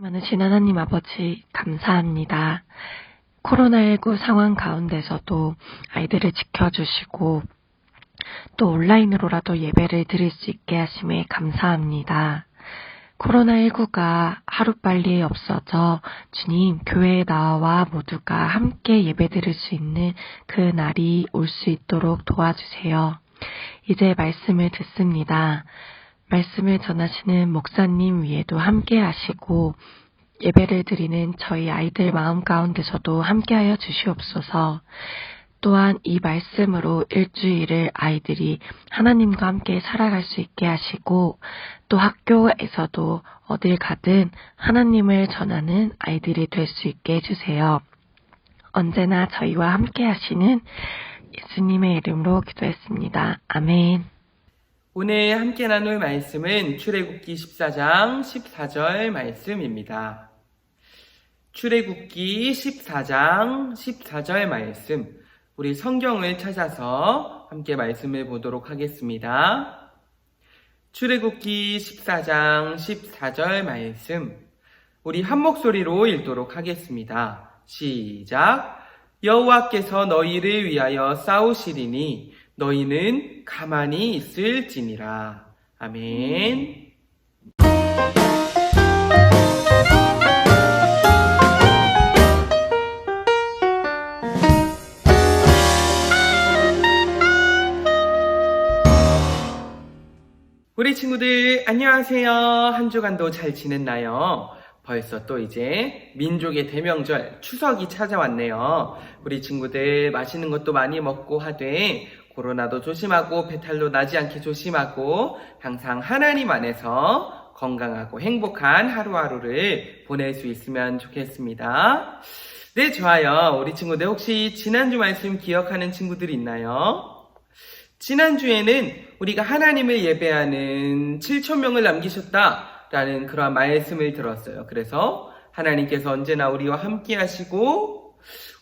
많으신 하나님 아버지 감사합니다. 코로나19 상황 가운데서도 아이들을 지켜주시고 또 온라인으로라도 예배를 드릴 수 있게 하심에 감사합니다. 코로나19가 하루빨리 없어져 주님 교회에 나와 모두가 함께 예배 드릴 수 있는 그 날이 올 수 있도록 도와주세요. 이제 말씀을 듣습니다. 말씀을 전하시는 목사님 위에도 함께 하시고 예배를 드리는 저희 아이들 마음 가운데서도 함께하여 주시옵소서. 또한 이 말씀으로 일주일을 아이들이 하나님과 함께 살아갈 수 있게 하시고 또 학교에서도 어딜 가든 하나님을 전하는 아이들이 될 수 있게 해주세요. 언제나 저희와 함께 하시는 예수님의 이름으로 기도했습니다. 아멘. 오늘 함께 나눌 말씀은 출애굽기 14장 14절 말씀입니다. 출애굽기 14장 14절 말씀, 우리 성경을 찾아서 함께 말씀을 보도록 하겠습니다. 출애굽기 14장 14절 말씀, 우리 한 목소리로 읽도록 하겠습니다. 시작. 여호와께서 너희를 위하여 싸우시리니 너희는 가만히 있을지니라. 아멘. 우리 친구들 안녕하세요. 한 주간도 잘 지냈나요? 벌써 또 이제 민족의 대명절 추석이 찾아왔네요. 우리 친구들 맛있는 것도 많이 먹고 하되 코로나도 조심하고 배탈도 나지 않게 조심하고 항상 하나님 안에서 건강하고 행복한 하루하루를 보낼 수 있으면 좋겠습니다. 네, 좋아요. 우리 친구들 혹시 지난주 말씀 기억하는 친구들 있나요? 지난주에는 우리가 하나님을 예배하는 7,000명을 남기셨다라는 그런 말씀을 들었어요. 그래서 하나님께서 언제나 우리와 함께 하시고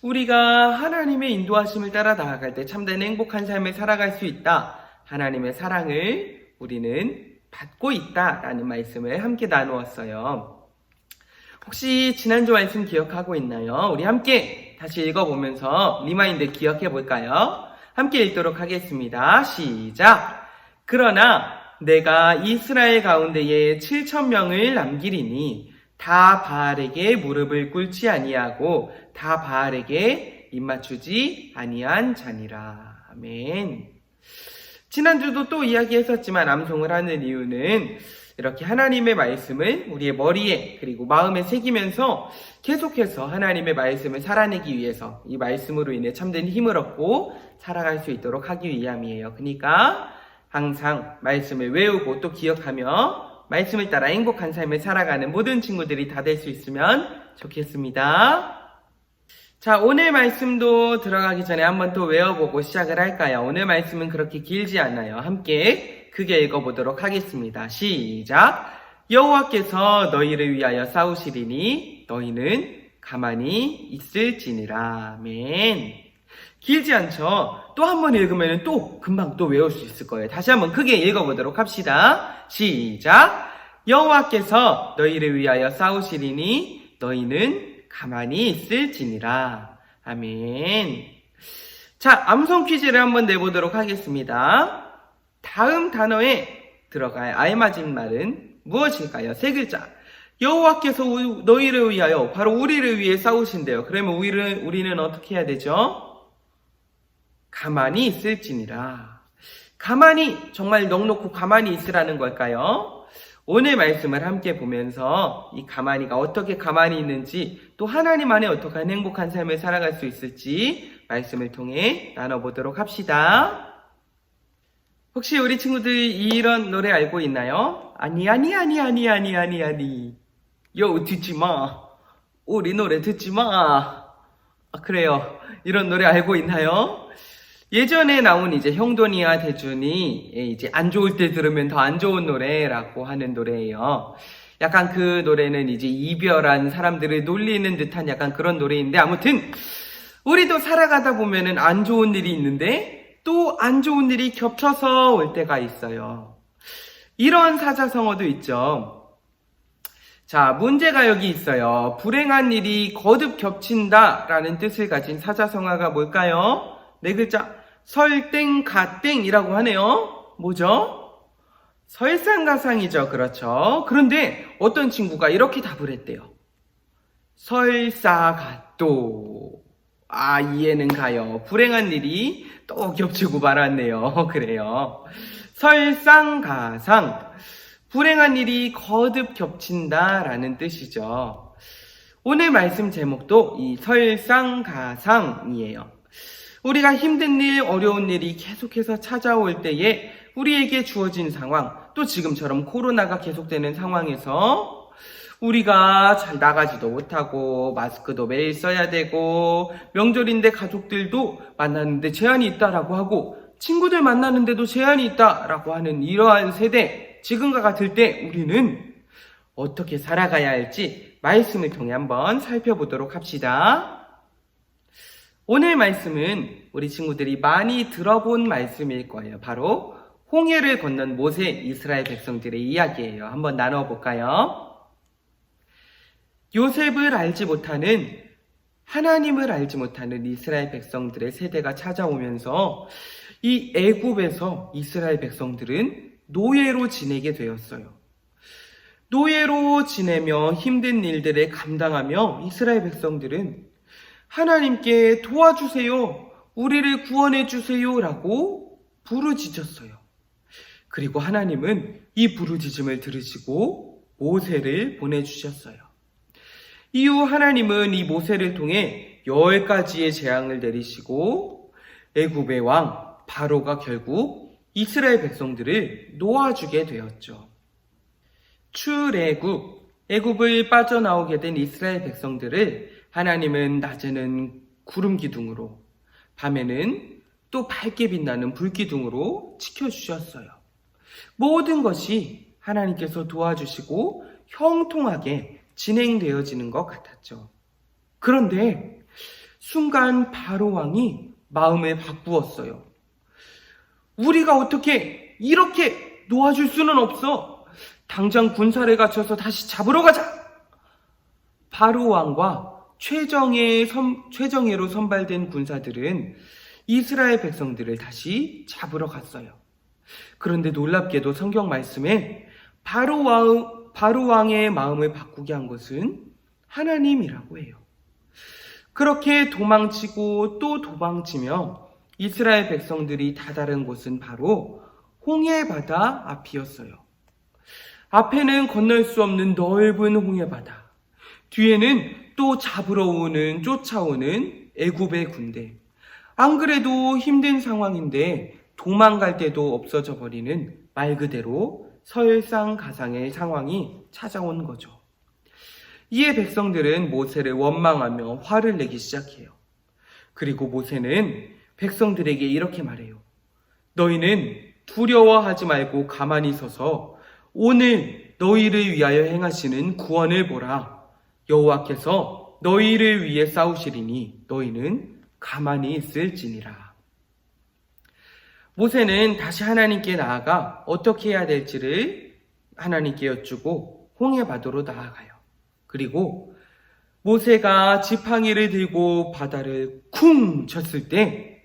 우리가 하나님의 인도하심을 따라 나아갈 때 참된 행복한 삶을 살아갈 수 있다. 하나님의 사랑을 우리는 받고 있다라는 말씀을 함께 나누었어요. 혹시 지난주 말씀 기억하고 있나요? 우리 함께 다시 읽어보면서 리마인드 기억해 볼까요? 함께 읽도록 하겠습니다. 시작! 그러나 내가 이스라엘 가운데에 7,000명을 남기리니 다 바알에게 무릎을 꿇지 아니하고 다 바알에게 입맞추지 아니한 자니라. 아멘. 지난주도 또 이야기했었지만 암송을 하는 이유는 이렇게 하나님의 말씀을 우리의 머리에 그리고 마음에 새기면서 계속해서 하나님의 말씀을 살아내기 위해서 이 말씀으로 인해 참된 힘을 얻고 살아갈 수 있도록 하기 위함이에요. 그러니까 항상 말씀을 외우고 또 기억하며 말씀을 따라 행복한 삶을 살아가는 모든 친구들이 다 될 수 있으면 좋겠습니다. 자, 오늘 말씀도 들어가기 전에 한번 또 외워보고 시작을 할까요? 오늘 말씀은 그렇게 길지 않아요. 함께 크게 읽어보도록 하겠습니다. 시작! 여호와께서 너희를 위하여 싸우시리니 너희는 가만히 있을지니라. 아멘. 길지 않죠? 또 한 번 읽으면 또 금방 또 외울 수 있을 거예요. 다시 한번 크게 읽어보도록 합시다. 시작! 여호와께서 너희를 위하여 싸우시리니 너희는 가만히 있을지니라. 아멘. 자, 암송 퀴즈를 한번 내보도록 하겠습니다. 다음 단어에 들어갈 알맞은 말은 무엇일까요? 세 글자. 여호와께서 너희를 위하여, 바로 우리를 위해 싸우신대요. 그러면 우리는 어떻게 해야 되죠? 가만히 있을지니라. 가만히, 정말 넋놓고 가만히 있으라는 걸까요? 오늘 말씀을 함께 보면서 이 가만히가 어떻게 가만히 있는지, 또 하나님 안에 어떻게 행복한 삶을 살아갈 수 있을지 말씀을 통해 나눠보도록 합시다. 혹시 우리 친구들 이런 노래 알고 있나요? 아니. 요, 듣지 마. 우리 노래 듣지 마. 그래요. 이런 노래 알고 있나요? 예전에 나온 이제 형돈이와 대준이 이제 안 좋을 때 들으면 더 안 좋은 노래라고 하는 노래예요. 약간 그 노래는 이제 이별한 사람들을 놀리는 듯한 약간 그런 노래인데, 아무튼 우리도 살아가다 보면은 안 좋은 일이 있는데 또 안 좋은 일이 겹쳐서 올 때가 있어요. 이런 사자성어도 있죠. 자, 문제가 여기 있어요. 불행한 일이 거듭 겹친다라는 뜻을 가진 사자성어가 뭘까요? 네 글자. 설땡가땡이라고 하네요. 뭐죠? 설상가상이죠. 그렇죠. 그런데 어떤 친구가 이렇게 답을 했대요. 설사가또. 아, 이해는 가요. 불행한 일이 또 겹치고 말았네요. 그래요. 설상가상. 불행한 일이 거듭 겹친다라는 뜻이죠. 오늘 말씀 제목도 이 설상가상이에요. 우리가 힘든 일, 어려운 일이 계속해서 찾아올 때에 우리에게 주어진 상황, 또 지금처럼 코로나가 계속되는 상황에서 우리가 잘 나가지도 못하고 마스크도 매일 써야 되고 명절인데 가족들도 만나는데 제한이 있다라고 하고 친구들 만나는데도 제한이 있다라고 하는 이러한 세대, 지금과 같을 때 우리는 어떻게 살아가야 할지 말씀을 통해 한번 살펴보도록 합시다. 오늘 말씀은 우리 친구들이 많이 들어본 말씀일 거예요. 바로 홍해를 건넌 모세 이스라엘 백성들의 이야기예요. 한번 나눠볼까요? 요셉을 알지 못하는, 하나님을 알지 못하는 이스라엘 백성들의 세대가 찾아오면서 이 애굽에서 이스라엘 백성들은 노예로 지내게 되었어요. 노예로 지내며 힘든 일들을 감당하며 이스라엘 백성들은 하나님께 도와주세요, 우리를 구원해 주세요 라고 부르짖었어요. 그리고 하나님은 이 부르짖음을 들으시고 모세를 보내주셨어요. 이후 하나님은 이 모세를 통해 10가지의 재앙을 내리시고 애굽의 왕 바로가 결국 이스라엘 백성들을 놓아주게 되었죠. 출애굽, 애굽을 빠져나오게 된 이스라엘 백성들을 하나님은 낮에는 구름 기둥으로, 밤에는 또 밝게 빛나는 불 기둥으로 지켜주셨어요. 모든 것이 하나님께서 도와주시고 형통하게 진행되어지는 것 같았죠. 그런데 순간 바로 왕이 마음을 바꾸었어요. 우리가 어떻게 이렇게 놓아줄 수는 없어. 당장 군사를 갖춰서 다시 잡으러 가자. 바로 왕과 최정예로 선발된 군사들은 이스라엘 백성들을 다시 잡으러 갔어요. 그런데 놀랍게도 성경 말씀에 바로 왕의 마음을 바꾸게 한 것은 하나님이라고 해요. 그렇게 도망치고 또 도망치며 이스라엘 백성들이 다다른 곳은 바로 홍해바다 앞이었어요. 앞에는 건널 수 없는 넓은 홍해바다, 뒤에는 또 쫓아오는 애굽의 군대. 안 그래도 힘든 상황인데 도망갈 데도 없어져 버리는 말 그대로 설상가상의 상황이 찾아온 거죠. 이에 백성들은 모세를 원망하며 화를 내기 시작해요. 그리고 모세는 백성들에게 이렇게 말해요. 너희는 두려워하지 말고 가만히 서서 오늘 너희를 위하여 행하시는 구원을 보라. 여호와께서 너희를 위해 싸우시리니 너희는 가만히 있을지니라. 모세는 다시 하나님께 나아가 어떻게 해야 될지를 하나님께 여쭈고 홍해바다로 나아가요. 그리고 모세가 지팡이를 들고 바다를 쿵 쳤을 때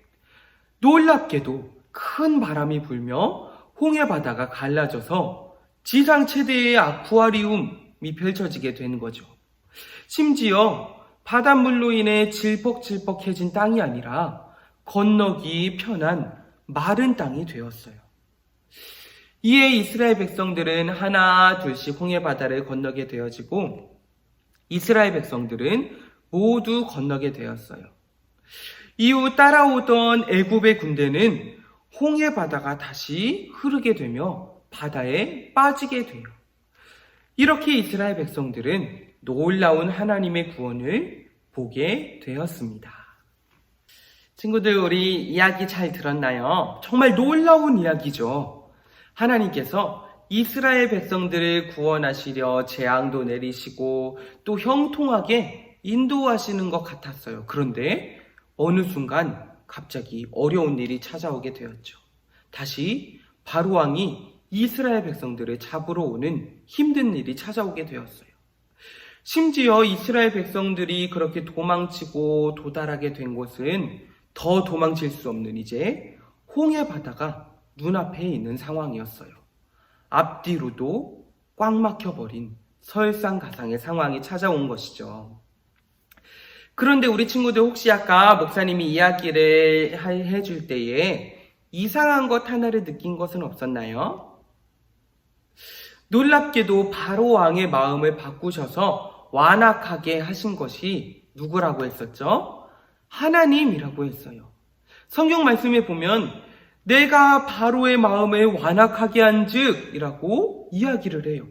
놀랍게도 큰 바람이 불며 홍해바다가 갈라져서 지상 최대의 아쿠아리움이 펼쳐지게 된 거죠. 심지어 바닷물로 인해 질퍽질퍽해진 땅이 아니라 건너기 편한 마른 땅이 되었어요. 이에 이스라엘 백성들은 하나 둘씩 홍해바다를 건너게 되어지고 이스라엘 백성들은 모두 건너게 되었어요. 이후 따라오던 애굽의 군대는 홍해바다가 다시 흐르게 되며 바다에 빠지게 돼요. 이렇게 이스라엘 백성들은 놀라운 하나님의 구원을 보게 되었습니다. 친구들, 우리 이야기 잘 들었나요? 정말 놀라운 이야기죠. 하나님께서 이스라엘 백성들을 구원하시려 재앙도 내리시고 또 형통하게 인도하시는 것 같았어요. 그런데 어느 순간 갑자기 어려운 일이 찾아오게 되었죠. 다시 바로 왕이 이스라엘 백성들을 잡으러 오는 힘든 일이 찾아오게 되었어요. 심지어 이스라엘 백성들이 그렇게 도망치고 도달하게 된 곳은 더 도망칠 수 없는 이제 홍해바다가 눈앞에 있는 상황이었어요. 앞뒤로도 꽉 막혀버린 설상가상의 상황이 찾아온 것이죠. 그런데 우리 친구들 혹시 아까 목사님이 이야기를 해줄 때에 이상한 것 하나를 느낀 것은 없었나요? 놀랍게도 바로 왕의 마음을 바꾸셔서 완악하게 하신 것이 누구라고 했었죠? 하나님이라고 했어요. 성경 말씀에 보면 내가 바로의 마음을 완악하게 한즉 이라고 이야기를 해요.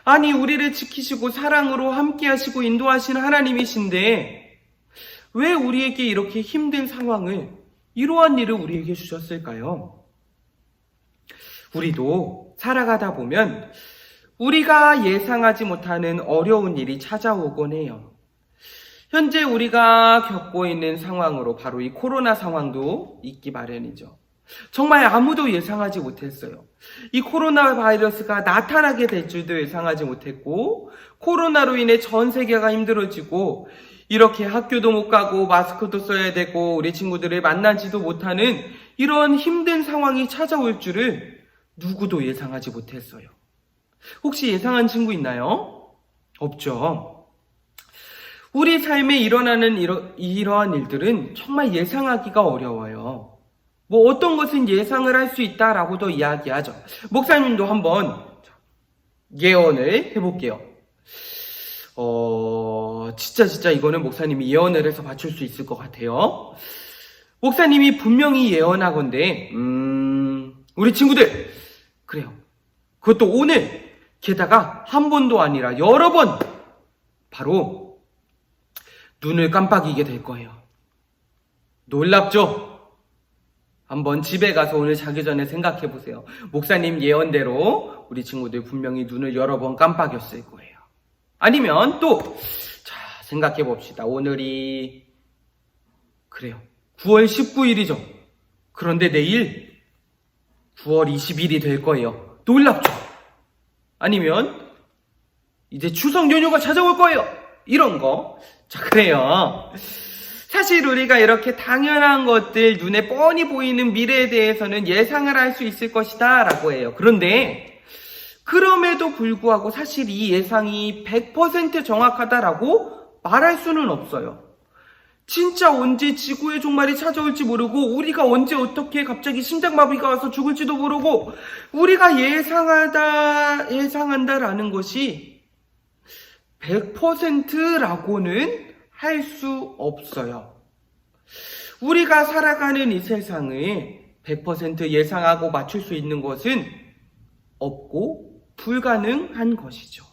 아니, 우리를 지키시고 사랑으로 함께 하시고 인도하시는 하나님이신데 왜 우리에게 이렇게 힘든 상황을, 이러한 일을 우리에게 주셨을까요? 우리도 살아가다 보면 우리가 예상하지 못하는 어려운 일이 찾아오곤 해요. 현재 우리가 겪고 있는 상황으로 바로 이 코로나 상황도 있기 마련이죠. 정말 아무도 예상하지 못했어요. 이 코로나 바이러스가 나타나게 될 줄도 예상하지 못했고, 코로나로 인해 전 세계가 힘들어지고, 이렇게 학교도 못 가고 마스크도 써야 되고 우리 친구들을 만나지도 못하는 이런 힘든 상황이 찾아올 줄을 누구도 예상하지 못했어요. 혹시 예상한 친구 있나요? 없죠. 우리 삶에 일어나는 이러한 일들은 정말 예상하기가 어려워요. 뭐 어떤 것은 예상을 할 수 있다라고도 이야기하죠. 목사님도 한번 예언을 해볼게요. 진짜 이거는 목사님이 예언을 해서 맞출 수 있을 것 같아요. 목사님이 분명히 예언하건대, 우리 친구들, 그래요. 그것도 오늘, 게다가 한 번도 아니라 여러 번, 바로 눈을 깜빡이게 될 거예요. 놀랍죠? 한번 집에 가서 오늘 자기 전에 생각해 보세요. 목사님 예언대로 우리 친구들 분명히 눈을 여러 번 깜빡였을 거예요. 아니면 또, 생각해 봅시다. 오늘이, 그래요. 9월 19일이죠. 그런데 내일 9월 20일이 될 거예요. 놀랍죠? 아니면 이제 추석 연휴가 찾아올 거예요. 이런 거. 자, 그래요. 사실 우리가 이렇게 당연한 것들, 눈에 뻔히 보이는 미래에 대해서는 예상을 할 수 있을 것이다 라고 해요. 그런데 그럼에도 불구하고 사실 이 예상이 100% 정확하다라고 말할 수는 없어요. 진짜 언제 지구의 종말이 찾아올지 모르고, 우리가 언제 어떻게 갑자기 심장마비가 와서 죽을지도 모르고, 우리가 예상한다라는 것이 100%라고는 할 수 없어요. 우리가 살아가는 이 세상을 100% 예상하고 맞출 수 있는 것은 없고 불가능한 것이죠.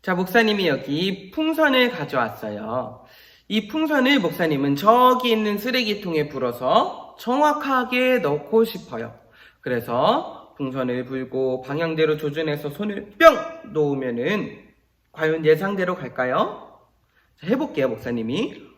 자, 목사님이 여기 풍선을 가져왔어요. 이 풍선을 목사님은 저기 있는 쓰레기통에 불어서 정확하게 넣고 싶어요. 그래서 풍선을 불고 방향대로 조준해서 손을 뿅 놓으면은 과연 예상대로 갈까요? 자, 해볼게요, 목사님이.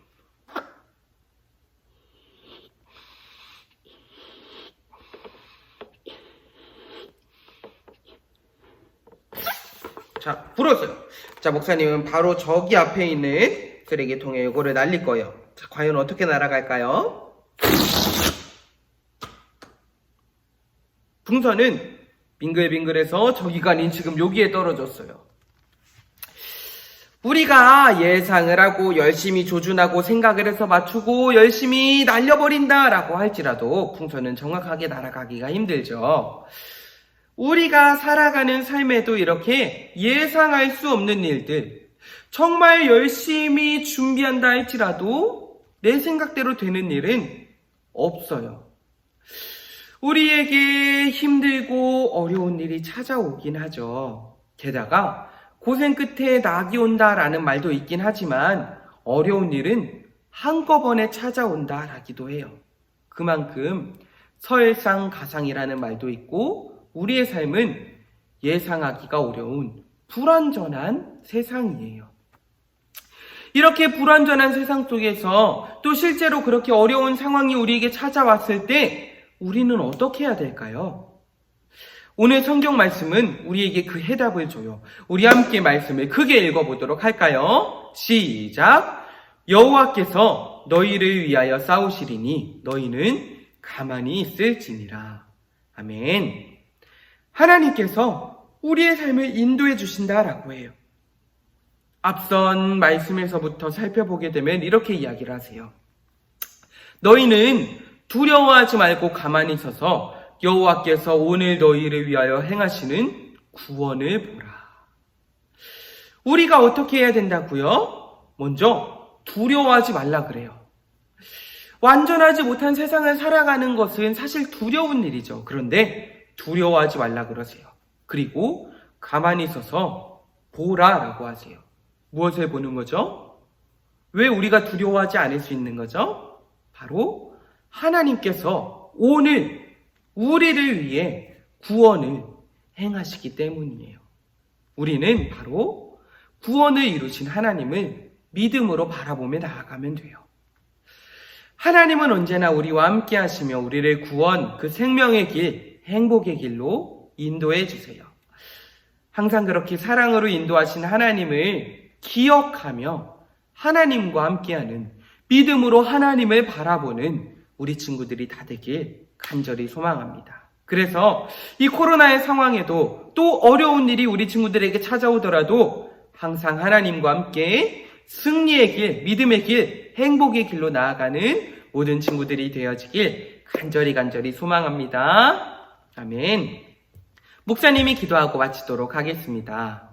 자, 불었어요. 자, 목사님은 바로 저기 앞에 있는 쓰레기통에 이거를 날릴 거예요. 자, 과연 어떻게 날아갈까요? 풍선은 빙글빙글해서 저기가 아닌 지금 여기에 떨어졌어요. 우리가 예상을 하고 열심히 조준하고 생각을 해서 맞추고 열심히 날려버린다라고 할지라도 풍선은 정확하게 날아가기가 힘들죠. 우리가 살아가는 삶에도 이렇게 예상할 수 없는 일들, 정말 열심히 준비한다 할지라도 내 생각대로 되는 일은 없어요. 우리에게 힘들고 어려운 일이 찾아오긴 하죠. 게다가 고생 끝에 낙이 온다라는 말도 있긴 하지만 어려운 일은 한꺼번에 찾아온다라기도 해요. 그만큼 설상가상이라는 말도 있고 우리의 삶은 예상하기가 어려운 불완전한 세상이에요. 이렇게 불완전한 세상 속에서 또 실제로 그렇게 어려운 상황이 우리에게 찾아왔을 때 우리는 어떻게 해야 될까요? 오늘 성경 말씀은 우리에게 그 해답을 줘요. 우리 함께 말씀을 크게 읽어보도록 할까요? 시작! 여호와께서 너희를 위하여 싸우시리니 너희는 가만히 있을지니라. 아멘. 하나님께서 우리의 삶을 인도해 주신다라고 해요. 앞선 말씀에서부터 살펴보게 되면 이렇게 이야기를 하세요. 너희는 두려워하지 말고 가만히 서서 여호와께서 오늘 너희를 위하여 행하시는 구원을 보라. 우리가 어떻게 해야 된다고요? 먼저 두려워하지 말라 그래요. 완전하지 못한 세상을 살아가는 것은 사실 두려운 일이죠. 그런데 두려워하지 말라 그러세요. 그리고 가만히 서서 보라라고 하세요. 무엇을 보는 거죠? 왜 우리가 두려워하지 않을 수 있는 거죠? 바로 하나님께서 오늘 우리를 위해 구원을 행하시기 때문이에요. 우리는 바로 구원을 이루신 하나님을 믿음으로 바라보며 나아가면 돼요. 하나님은 언제나 우리와 함께 하시며 우리를 구원, 그 생명의 길, 행복의 길로 인도해 주세요. 항상 그렇게 사랑으로 인도하신 하나님을 기억하며 하나님과 함께하는 믿음으로 하나님을 바라보는 우리 친구들이 다 되길 간절히 소망합니다. 그래서 이 코로나의 상황에도 또 어려운 일이 우리 친구들에게 찾아오더라도 항상 하나님과 함께 승리의 길, 믿음의 길, 행복의 길로 나아가는 모든 친구들이 되어지길 간절히 소망합니다. 아멘. 목사님이 기도하고 마치도록 하겠습니다.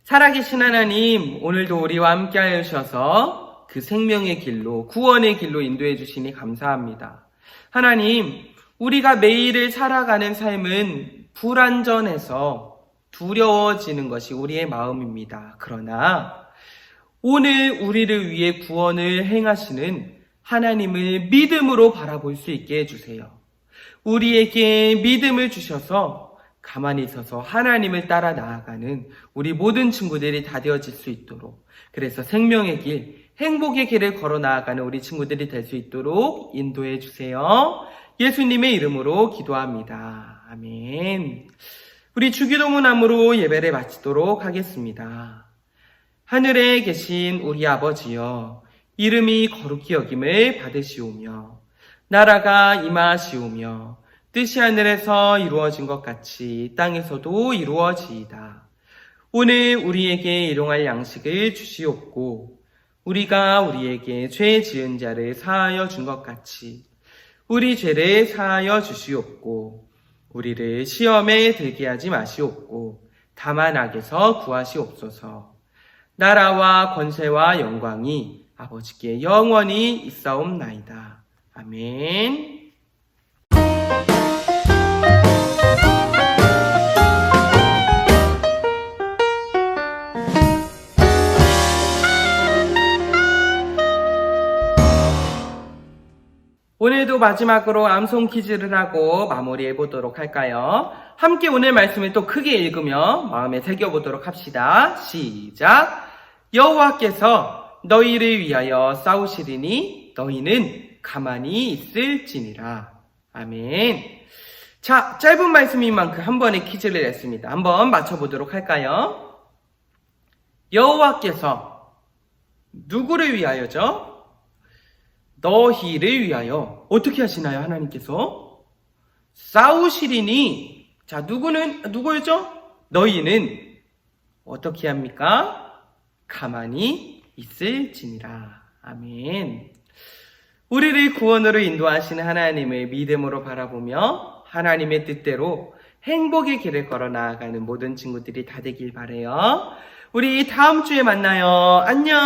살아계신 하나님, 오늘도 우리와 함께 하여 주셔서 그 생명의 길로, 구원의 길로 인도해 주시니 감사합니다. 하나님, 우리가 매일을 살아가는 삶은 불안전해서 두려워지는 것이 우리의 마음입니다. 그러나 오늘 우리를 위해 구원을 행하시는 하나님을 믿음으로 바라볼 수 있게 해주세요. 우리에게 믿음을 주셔서 가만히 서서 하나님을 따라 나아가는 우리 모든 친구들이 다 되어질 수 있도록, 그래서 생명의 길, 행복의 길을 걸어 나아가는 우리 친구들이 될 수 있도록 인도해 주세요. 예수님의 이름으로 기도합니다. 아멘. 우리 주기도문함으로 예배를 마치도록 하겠습니다. 하늘에 계신 우리 아버지여, 이름이 거룩히 여김을 받으시오며 나라가 임하시오며 뜻이 하늘에서 이루어진 것 같이 땅에서도 이루어지이다. 오늘 우리에게 일용할 양식을 주시옵고 우리가 우리에게 죄 지은 자를 사하여 준 것 같이 우리 죄를 사하여 주시옵고 우리를 시험에 들게 하지 마시옵고 다만 악에서 구하시옵소서. 나라와 권세와 영광이 아버지께 영원히 있사옵나이다. 아멘. 오늘도 마지막으로 암송 퀴즈를 하고 마무리해 보도록 할까요? 함께 오늘 말씀을 또 크게 읽으며 마음에 새겨보도록 합시다. 시작! 여호와께서 너희를 위하여 싸우시리니 너희는 가만히 있을지니라. 아멘. 자, 짧은 말씀인 만큼 한 번에 퀴즈를 냈습니다. 한번 맞춰보도록 할까요? 여호와께서 누구를 위하여죠? 너희를 위하여 어떻게 하시나요? 하나님께서 싸우시리니, 자, 누구였죠? 너희는 어떻게 합니까? 가만히 있을지니라. 아멘. 우리를 구원으로 인도하시는 하나님을 믿음으로 바라보며 하나님의 뜻대로 행복의 길을 걸어 나아가는 모든 친구들이 다 되길 바라요. 우리 다음 주에 만나요. 안녕.